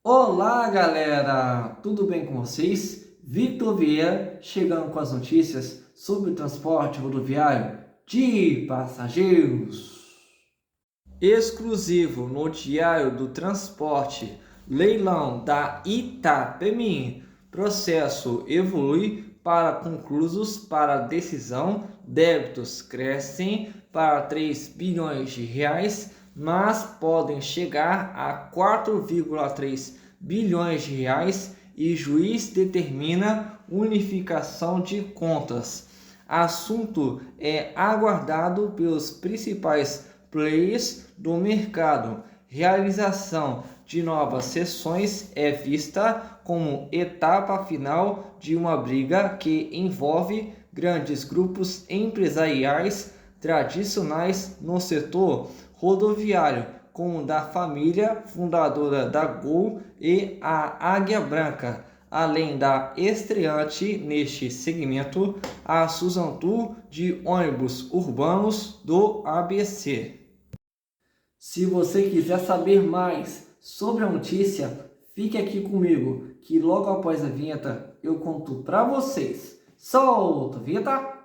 Olá, galera! Tudo bem com vocês? Victor Vieira chegando com as notícias sobre o transporte rodoviário de passageiros. Exclusivo no Diário do Transporte, leilão da Itapemirim. Processo evolui para conclusos para decisão. Débitos crescem para 3 bilhões de reais, mas podem chegar a 4,3 bilhões de reais e juiz determina unificação de contas. Assunto é aguardado pelos principais players do mercado. Realização de novas sessões é vista como etapa final de uma briga que envolve grandes grupos empresariais tradicionais no setor rodoviário, como da família fundadora da Gol e a Águia Branca, além da estreante neste segmento, a Suzano de ônibus urbanos do ABC. Se você quiser saber mais sobre a notícia, fique aqui comigo, que logo após a vinheta eu conto para vocês. Solta a vinheta!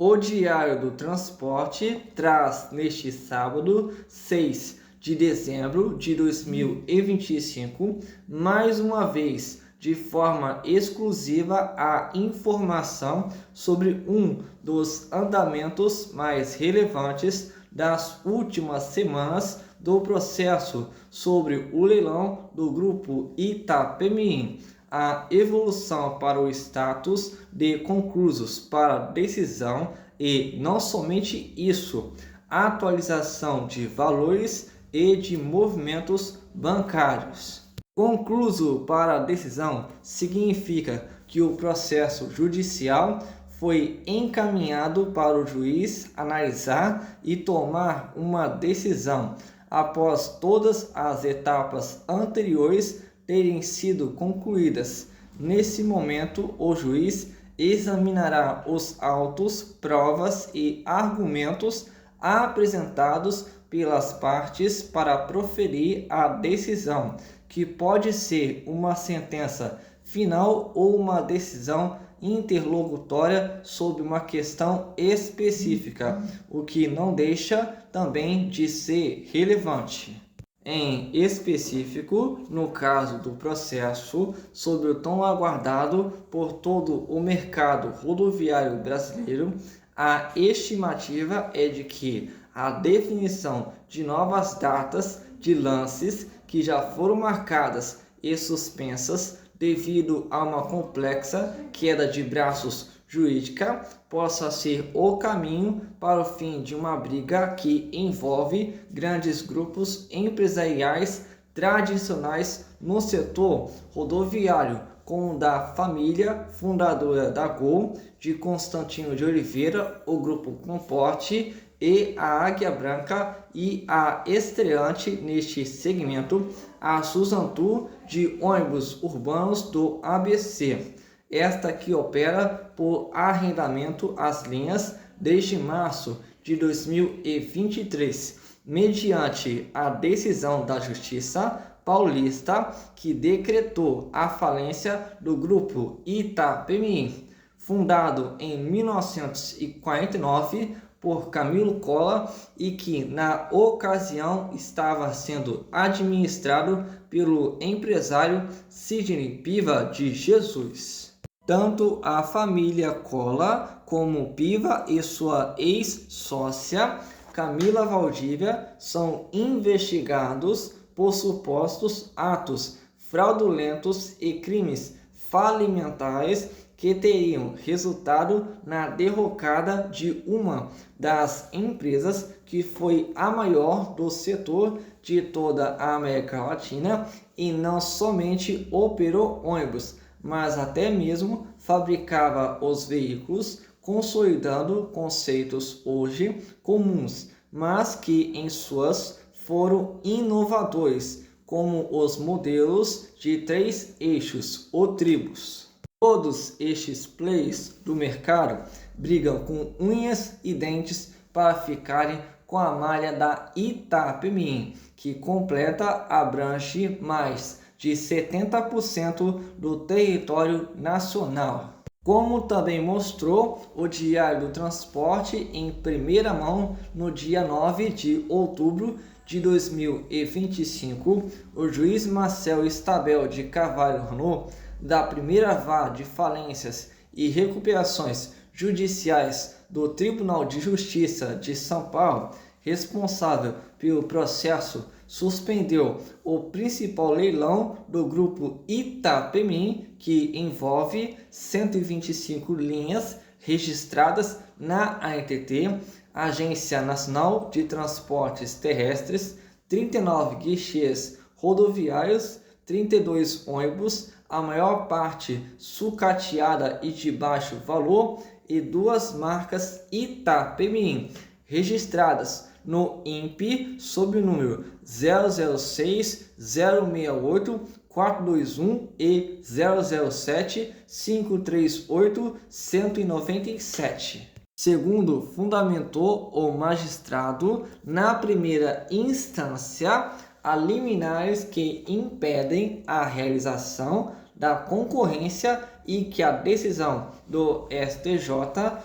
O Diário do Transporte traz neste sábado, 6 de dezembro de 2025, mais uma vez, de forma exclusiva, a informação sobre um dos andamentos mais relevantes das últimas semanas do processo sobre o leilão do Grupo Itapemirim. A evolução para o status de conclusos para decisão e não somente isso, a atualização de valores e de movimentos bancários. Concluso para decisão significa que o processo judicial foi encaminhado para o juiz analisar e tomar uma decisão após todas as etapas anteriores terem sido concluídas. Nesse momento, o juiz examinará os autos, provas e argumentos apresentados pelas partes para proferir a decisão, que pode ser uma sentença final ou uma decisão interlocutória sobre uma questão específica, o que não deixa também de ser relevante. Em específico, no caso do processo sobre o tão aguardado por todo o mercado rodoviário brasileiro, a estimativa é de que a definição de novas datas de lances que já foram marcadas e suspensas devido a uma complexa queda de braços jurídica possa ser o caminho para o fim de uma briga que envolve grandes grupos empresariais tradicionais no setor rodoviário, como o da família fundadora da Gol, de Constantino de Oliveira, o Grupo Comporte e a Águia Branca, e a estreante neste segmento, a Suzano de ônibus urbanos do ABC. Esta que opera por arrendamento às linhas desde março de 2023, mediante a decisão da Justiça Paulista que decretou a falência do Grupo Itapemirim, fundado em 1949 por Camilo Cola e que na ocasião estava sendo administrado pelo empresário Sidney Piva de Jesus. Tanto a família Cola como Piva e sua ex-sócia Camila Valdívia são investigados por supostos atos fraudulentos e crimes falimentares que teriam resultado na derrocada de uma das empresas que foi a maior do setor de toda a América Latina e não somente operou ônibus, mas até mesmo fabricava os veículos, consolidando conceitos hoje comuns mas que em suas foram inovadores, como os modelos de 3 eixos ou tribos. Todos estes players do mercado brigam com unhas e dentes para ficarem com a malha da Itapemirim, que completa abrange mais de 70% do território nacional. Como também mostrou o Diário do Transporte em primeira mão no dia 9 de outubro de 2025, o juiz Marcel Estabel de Carvalho Rano, da primeira vara de falências e recuperações judiciais do Tribunal de Justiça de São Paulo, responsável pelo processo, suspendeu o principal leilão do grupo Itapemirim, que envolve 125 linhas registradas na ANTT, Agência Nacional de Transportes Terrestres, 39 guichês rodoviários, 32 ônibus, a maior parte sucateada e de baixo valor, e 2 marcas Itapemirim, registradas no INPE sob o número 006 068 421 e 007 538 197. Segundo fundamentou o magistrado, na primeira instância, há liminares que impedem a realização da concorrência e que a decisão do STJ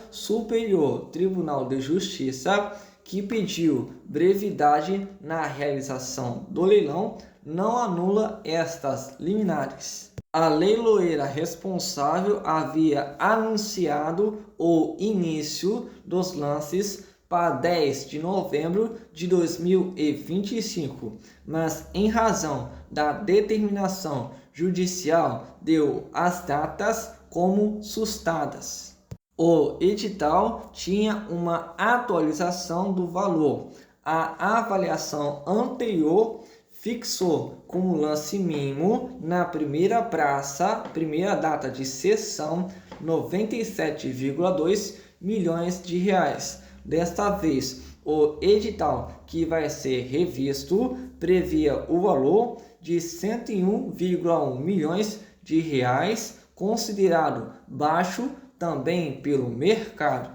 Superior Tribunal de Justiça, que pediu brevidade na realização do leilão, não anula estas liminares. A leiloeira responsável havia anunciado o início dos lances para 10 de novembro de 2025, mas em razão da determinação judicial deu as datas como sustadas. O edital tinha uma atualização do valor. A avaliação anterior fixou como lance mínimo na primeira data de cessão, 97,2 milhões de reais. Desta vez, o edital, que vai ser revisto, previa o valor de 101,1 milhões de reais, considerado baixo também pelo mercado.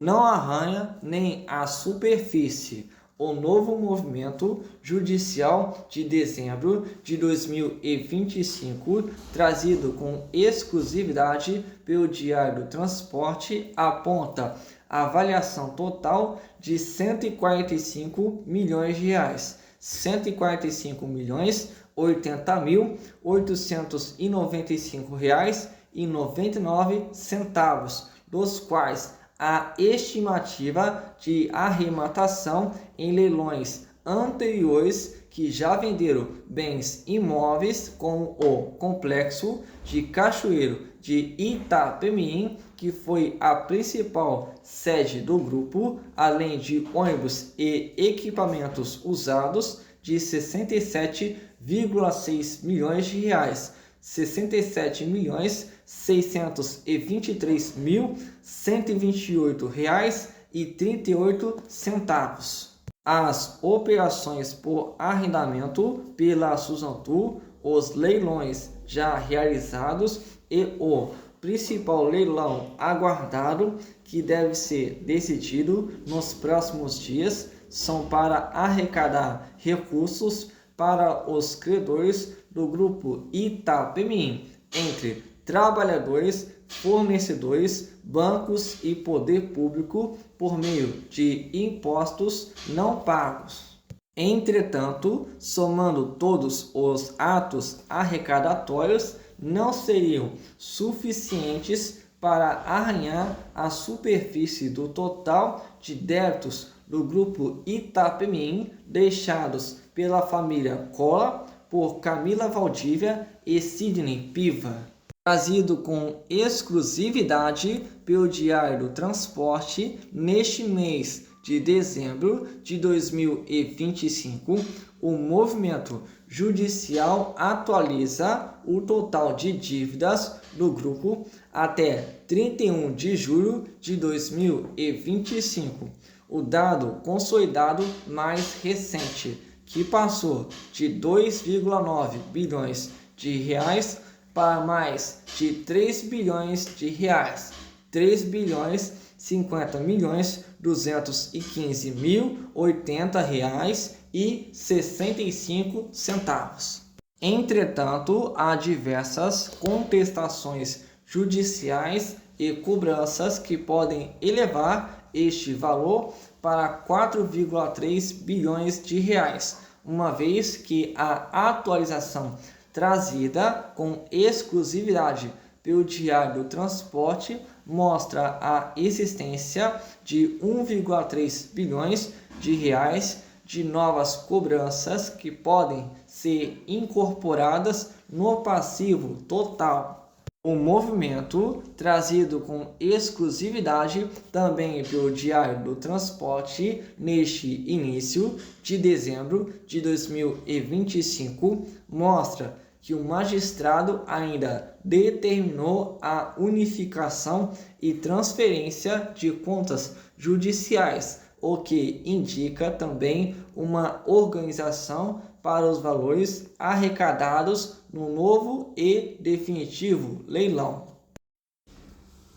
Não arranha nem a superfície. O novo movimento judicial de dezembro de 2025, trazido com exclusividade pelo Diário do Transporte, aponta a avaliação total de 145 milhões de reais. 145 milhões 80.895 reais e 99 centavos, dos quais a estimativa de arrematação em leilões anteriores que já venderam bens imóveis, como o complexo de Cachoeiro de Itapemirim, que foi a principal sede do grupo, além de ônibus e equipamentos usados, de 67,6 milhões de reais. 67.623.128 reais e 38 centavos. As operações por arrendamento pela Suzantur, os leilões já realizados e o principal leilão aguardado, que deve ser decidido nos próximos dias, são para arrecadar recursos para os credores do grupo Itapemirim, entre trabalhadores, fornecedores, bancos e poder público, por meio de impostos não pagos. Entretanto, somando todos os atos arrecadatórios, não seriam suficientes para arranhar a superfície do total de débitos do grupo Itapemirim deixados pela família Cola por Camila Valdívia e Sidney Piva. Trazido com exclusividade pelo Diário do Transporte neste mês de dezembro de 2025, o movimento judicial atualiza o total de dívidas do grupo até 31 de julho de 2025. o dado consolidado mais recente, que passou de 2,9 bilhões de reais para mais de 3 bilhões de reais. 3 bilhões 50 milhões 215 mil 80 reais e 65 centavos. Entretanto, há diversas contestações judiciais e cobranças que podem elevar este valor para 4,3 bilhões de reais, uma vez que a atualização trazida com exclusividade pelo Diário do Transporte mostra a existência de 1,3 bilhões de reais de novas cobranças que podem ser incorporadas no passivo total. O movimento, trazido com exclusividade também pelo Diário do Transporte neste início de dezembro de 2025, mostra que o magistrado ainda determinou a unificação e transferência de contas judiciais, o que indica também uma organização para os valores arrecadados no novo e definitivo leilão.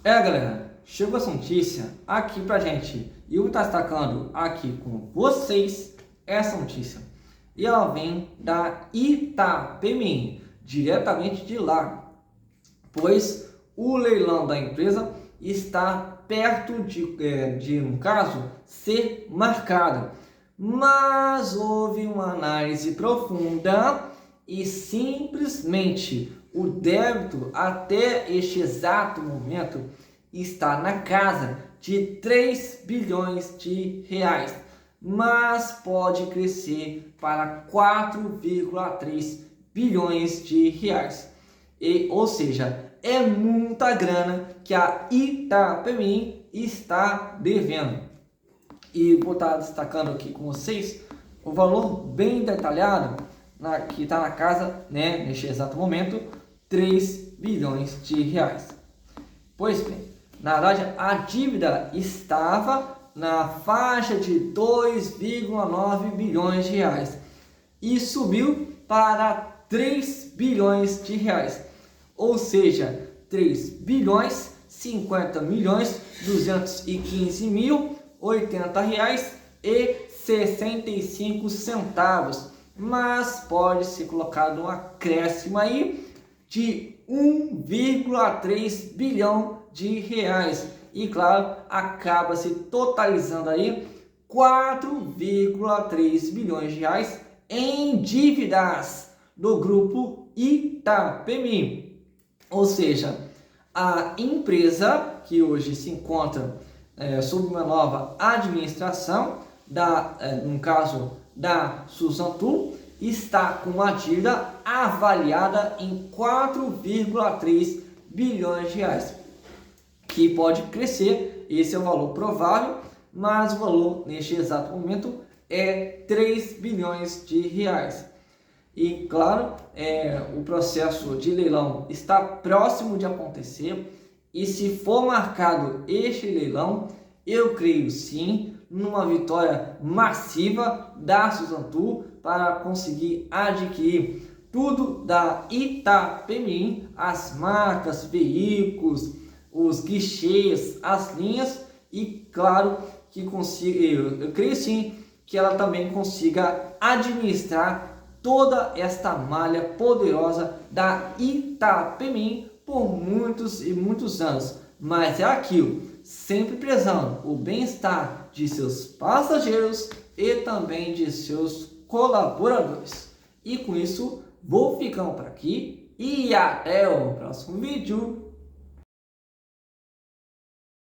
Galera, chegou essa notícia aqui pra gente e eu vou estar destacando aqui com vocês essa notícia. E ela vem da Itapemirim, diretamente de lá, pois o leilão da empresa está perto de no caso, ser marcado. Mas houve uma análise profunda e simplesmente o débito até este exato momento está na casa de 3 bilhões de reais, mas pode crescer para 4,3 bilhões de reais. Ou seja, é muita grana que a Itapemirim está devendo. E vou estar destacando aqui com vocês o valor bem detalhado que está na casa, neste exato momento, 3 bilhões de reais. Pois bem, na verdade a dívida estava na faixa de 2,9 bilhões de reais e subiu para 3 bilhões de reais, ou seja, 3 bilhões 50 milhões 215 mil 80 reais e 65 centavos, mas pode ser colocado um acréscimo aí de 1,3 bilhão de reais e claro, acaba se totalizando aí 4,3 bilhões de reais em dívidas do grupo Itapemirim. Ou seja, a empresa que hoje se encontra sob uma nova administração, no caso da Suzano, está com uma dívida avaliada em 4,3 bilhões de reais, que pode crescer, esse é o valor provável, mas o valor neste exato momento é 3 bilhões de reais. E claro, o processo de leilão está próximo de acontecer. E se for marcado este leilão, eu creio sim numa vitória massiva da Suzano para conseguir adquirir tudo da Itapemirim, as marcas, veículos, os guichês, as linhas e claro que consiga, eu creio sim que ela também consiga administrar toda esta malha poderosa da Itapemirim por muitos e muitos anos, mas é aquilo, sempre prezando o bem-estar de seus passageiros e também de seus colaboradores. E com isso, vou ficando por aqui e até o próximo vídeo.